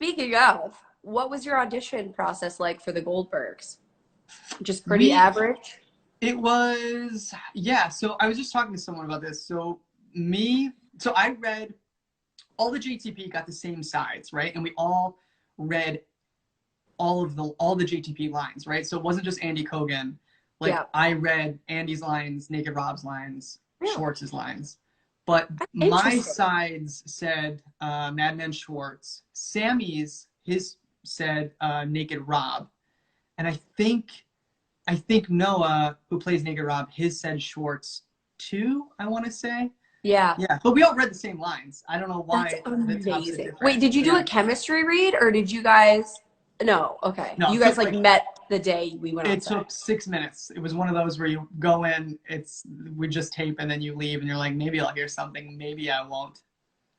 speaking of, what was your audition process like for the Goldbergs? Just pretty average? It was, yeah. So I was just talking to someone about this. So I read, all the JTP got the same sides, right? And we all read all the JTP lines, right? So it wasn't just Andy Cogan. Like, yeah. I read Andy's lines, Naked Rob's lines, really? Schwartz's lines. But my sides said Madman Schwartz. Sammy's, his said Naked Rob. And I think Noah, who plays Naked Rob, his said Schwartz too, I want to say. Yeah. Yeah. But we all read the same lines. I don't know why. That's amazing. Wait, did you do a chemistry read, or did you guys? No. Okay. No, you guys like met the day we went on set. It took 6 minutes. It was one of those where you go in, we just tape and then you leave and you're like, maybe I'll hear something, maybe I won't.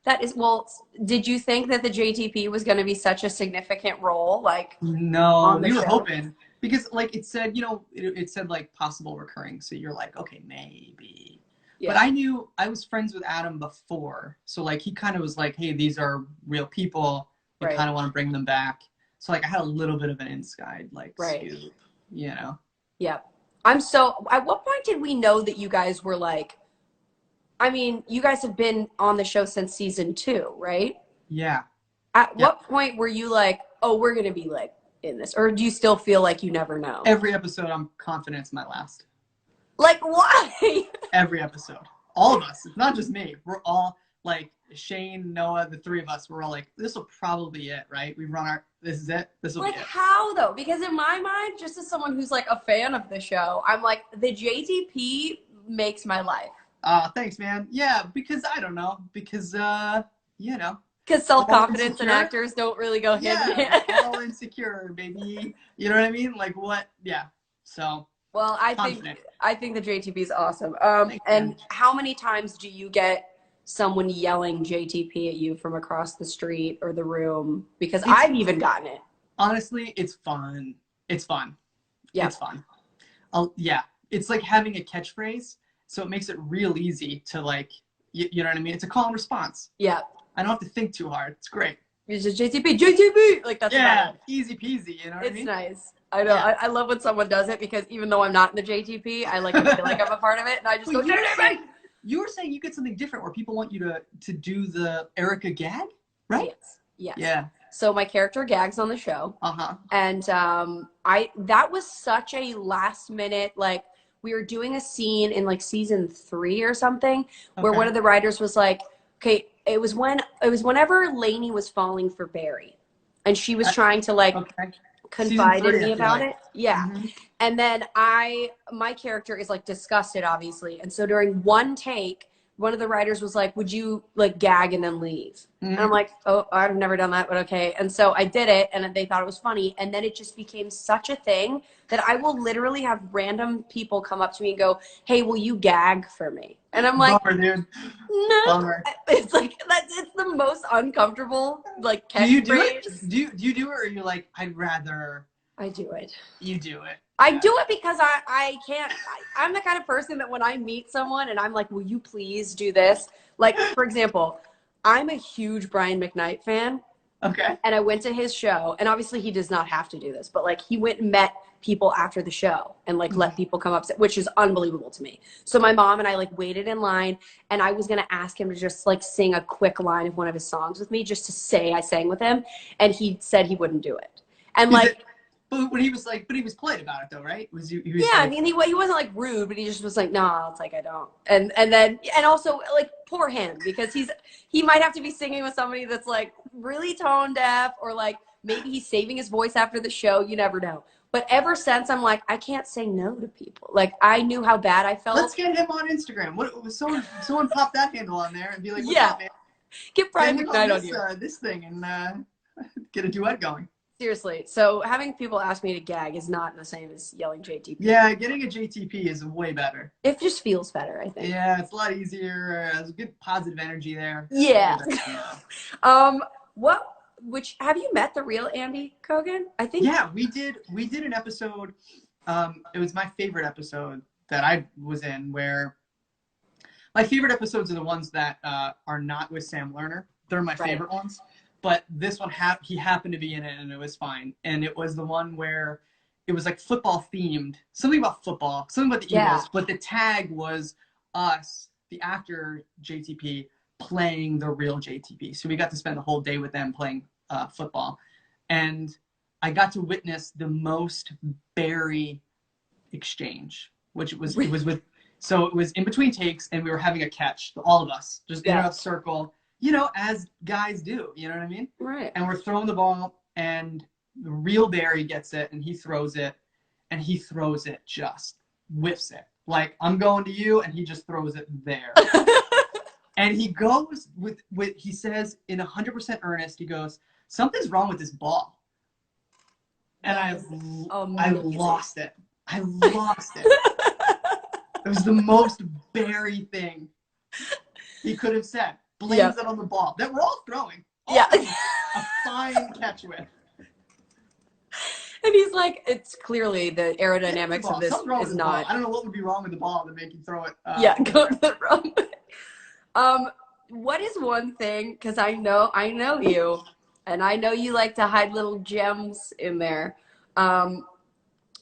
That is, well, did you think that the JTP was going to be such a significant role? Like, no, we were hoping, because like it said, it said like possible recurring. So you're like, okay, maybe. Yeah. But I knew, I was friends with Adam before. So like, he kind of was like, hey, these are real people. I kind of want to bring them back. So like, I had a little bit of an inside like scoop, Yeah. At what point did we know that you guys were like, I mean, you guys have been on the show since season 2, right? Yeah. At what point were you like, oh, we're going to be like in this? Or do you still feel like you never know? Every episode, I'm confident it's my last. Like, why? Every episode. All of us. It's not just me. We're all like, Shane, Noah, the 3 of us, we're all like, this will probably be it, right? We've run this is it. This will be it. Like, how though? Because in my mind, just as someone who's like a fan of the show, I'm like, the JTP makes my life. Thanks, man. Yeah, because I don't know. Because, because self-confidence and actors don't really go hand in hand. All insecure, baby. You know what I mean? Like, what? Yeah. So. Well, I think the JTP is awesome. And how many times do you get someone yelling JTP at you from across the street or the room? Because I've even gotten it. Honestly, it's fun. It's fun. Yeah. It's fun. Yeah. It's like having a catchphrase. So it makes it real easy to like, you know what I mean? It's a call and response. Yeah. I don't have to think too hard. It's great. It's just JTP. Like, that's easy peasy. You know what I mean? It's nice. I know. Yeah. I love when someone does it, because even though I'm not in the JTP, I like to feel like I'm a part of it, and I just go, JTP. You were saying you get something different where people want you to do the Erica gag, right? Yes. Yeah. So my character gags on the show. And that was such a last minute, like, we were doing a scene in like season 3 or something, where one of the writers was like, okay, it was whenever Lainey was falling for Barry, and she was trying to like confide in me about it. Yeah. Mm-hmm. And then my character is like disgusted, obviously. And so during one take, one of the writers was like, would you like gag and then leave? Mm-hmm. And I'm like, oh, I've never done that, but okay. And so I did it, and they thought it was funny. And then it just became such a thing that I will literally have random people come up to me and go, hey, will you gag for me? And I'm like, bummer, dude. No. Bummer. It's like, it's the most uncomfortable, like, catchphrase. Do you do it? Do you do it, or are you like, I'd rather? I do it. You do it. I do it because I can't, I'm the kind of person that when I meet someone and I'm like, will you please do this? Like, for example, I'm a huge Brian McKnight fan. Okay. And I went to his show, and obviously he does not have to do this, but like, he went and met people after the show and like let people come up, which is unbelievable to me. So my mom and I like waited in line, and I was going to ask him to just like sing a quick line of one of his songs with me, just to say I sang with him. And he said he wouldn't do it. And like, but when he was like, but he was polite about it though, right? Was he was yeah, like, I mean, he wasn't like rude, but he just was like, nah, it's like, I don't. And then, and also like, poor him, because he might have to be singing with somebody that's like really tone deaf, or like maybe he's saving his voice after the show. You never know. But ever since, I'm like, I can't say no to people. Like, I knew how bad I felt. Let's get him on Instagram. What was someone pop that handle on there and be like, what's up, man? Get Brian McKnight on here. This thing, and get a duet going. Seriously. So having people ask me to gag is not the same as yelling JTP. Yeah, getting a JTP is way better. It just feels better, I think. Yeah, it's a lot easier. There's good positive energy there. Yeah. Which, have you met the real Andy Cogan? I think. Yeah, we did an episode. It was my favorite episode that I was in, where my favorite episodes are the ones that are not with Sam Lerner. They're my favorite ones. but this one he happened to be in it, and it was fine. And it was the one where it was like football themed, something about football, something about the Eagles, but the tag was us, the actor JTP, playing the real JTP. So we got to spend the whole day with them playing football. And I got to witness the most Barry exchange, which it was with, so it was in between takes, and we were having a catch, all of us, just in a circle, you know, as guys do, you know what I mean? Right. And we're throwing the ball, and the real Barry gets it, and he throws it, just whiffs it. Like, I'm going to you, and he just throws it there. And he goes with he says in 100% earnest, he goes, something's wrong with this ball. And I lost it. I lost it. It was the most Barry thing he could have said. Blames it on the ball that we're all throwing. A fine catch with. And he's like, it's clearly the aerodynamics of this is not. I don't know what would be wrong with the ball to make you throw it. Go to the wrong way. What is one thing, because I know you, and I know you like to hide little gems in there.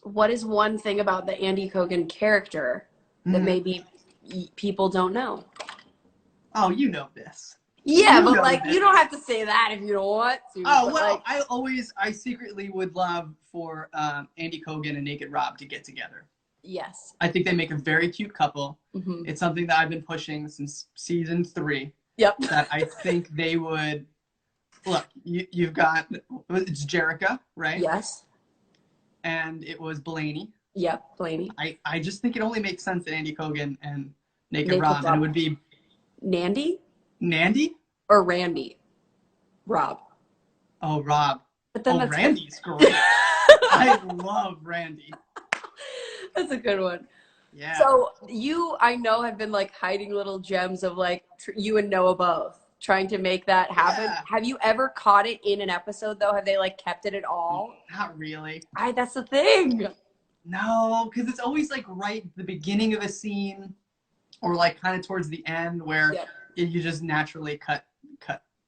What is one thing about the Andy Cogan character that maybe people don't know? Oh, you know this. Yeah, but like, you don't have to say that if you don't want to. Oh, well, like, I secretly would love for Andy Cogan and Naked Rob to get together. Yes. I think they make a very cute couple. Mm-hmm. It's something that I've been pushing since season 3. Yep. That I think they would. Look, you've got, it's Jerica, right? Yes. And it was Blaney. Yep, Blaney. I just think it only makes sense that Andy Cogan and Naked Rob, and it would be Nandy? Nandy? Or Randy? Rob. Oh, Rob. But then Randy's great. I love Randy. That's a good one. Yeah. So you, I know, have been like hiding little gems of like you and Noah both trying to make that happen. Yeah. Have you ever caught it in an episode though? Have they like kept it at all? Not really. That's the thing. No, because it's always like right at the beginning of a scene, or like kind of towards the end where you just naturally cut.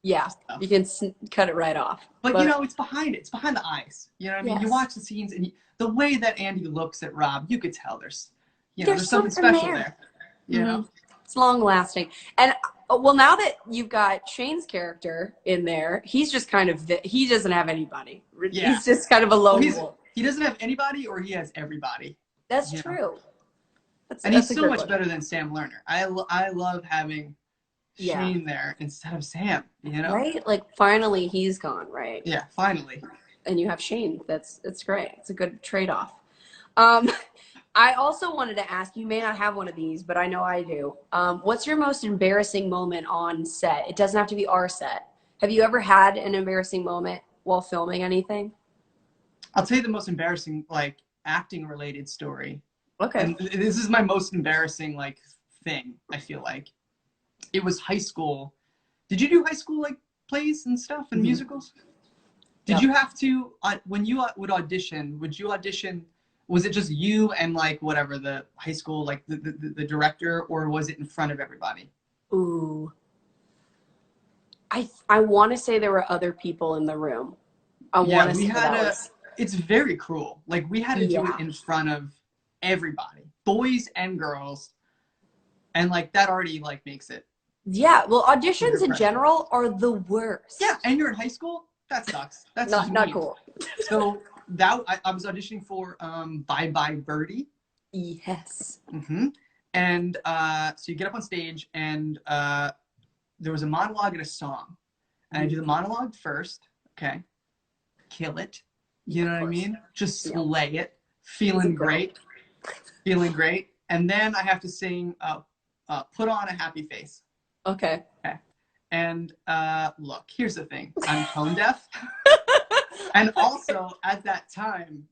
Yeah, stuff. You can cut it right off. But you know, it's behind it. It's behind the eyes. You know what I mean? You watch the scenes, and the way that Andy looks at Rob, you could tell there's something special there. You know? It's long lasting. And well, now that you've got Shane's character in there, he's just kind of he doesn't have anybody. Yeah. He's just kind of a lone wolf. He doesn't have anybody, or he has everybody. That's true. He's so much better than Sam Lerner. I love having Shane there instead of Sam, you know? Right? Like, finally he's gone, right? Yeah, finally. And you have Shane. It's great. It's a good trade-off. I also wanted to ask, you may not have one of these, but I know I do. What's your most embarrassing moment on set? It doesn't have to be our set. Have you ever had an embarrassing moment while filming anything? I'll tell you the most embarrassing, like, acting-related story. Okay. And this is my most embarrassing, like, thing, I feel like. It was high school. Did you do high school, like, plays and stuff and musicals? Did you have to, when you would audition, was it just you and, like, whatever, the high school, like, the director, or was it in front of everybody? Ooh. I want to say there were other people in the room. It's very cruel. Like, we had to do it in front of everybody, boys and girls. And, like, that already, like, makes it. Yeah, well, auditions in general are the worst. Yeah, and you're in high school? That sucks. That's not cool. So, I was auditioning for Bye Bye Birdie. Yes. Mm-hmm. And so you get up on stage, and there was a monologue and a song. And I do the monologue first, okay? Kill it. You know what I mean? Just slay it. Feeling great. Feeling great. And then I have to sing Put On a Happy Face. Okay. And look, here's the thing. I'm tone deaf. And also, at that time,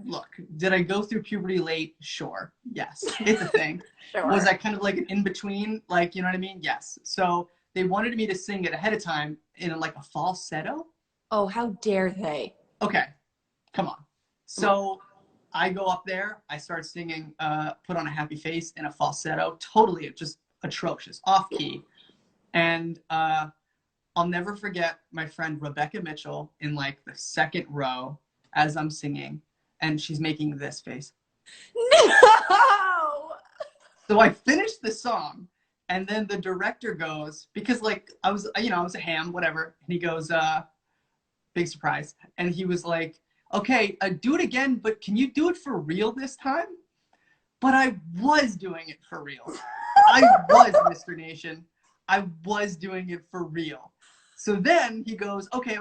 look, did I go through puberty late? Sure. Yes. It's a thing. Sure. Was I kind of like an in-between? Like, you know what I mean? Yes. So they wanted me to sing it ahead of time in like a falsetto. Oh, how dare they? Okay. Come on. So I go up there. I start singing Put On a Happy Face in a falsetto. Totally just atrocious. Off key. And I'll never forget my friend Rebecca Mitchell in like the second row as I'm singing, and she's making this face. No! So I finished the song, and then the director goes, because like I was a ham, whatever, and he goes, big surprise. And he was like, okay, do it again, but can you do it for real this time? But I was doing it for real. I was, Mr. Nation. I was doing it for real. So then he goes, okay.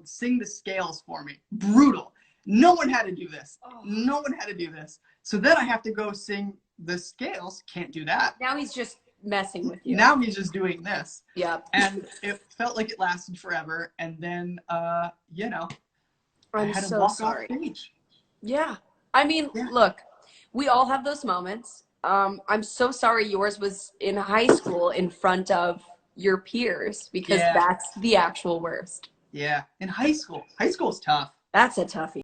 Sing the scales for me. Brutal. No one had to do this. No one had to do this. So then I have to go sing the scales. Can't do that. Now he's just messing with you. Now he's just doing this. Yep. And it felt like it lasted forever. And then, I had to walk off stage. Yeah. I mean, look, we all have those moments. I'm so sorry yours was in high school in front of your peers, because that's the actual worst. Yeah. In high school. High school's tough. That's a toughie.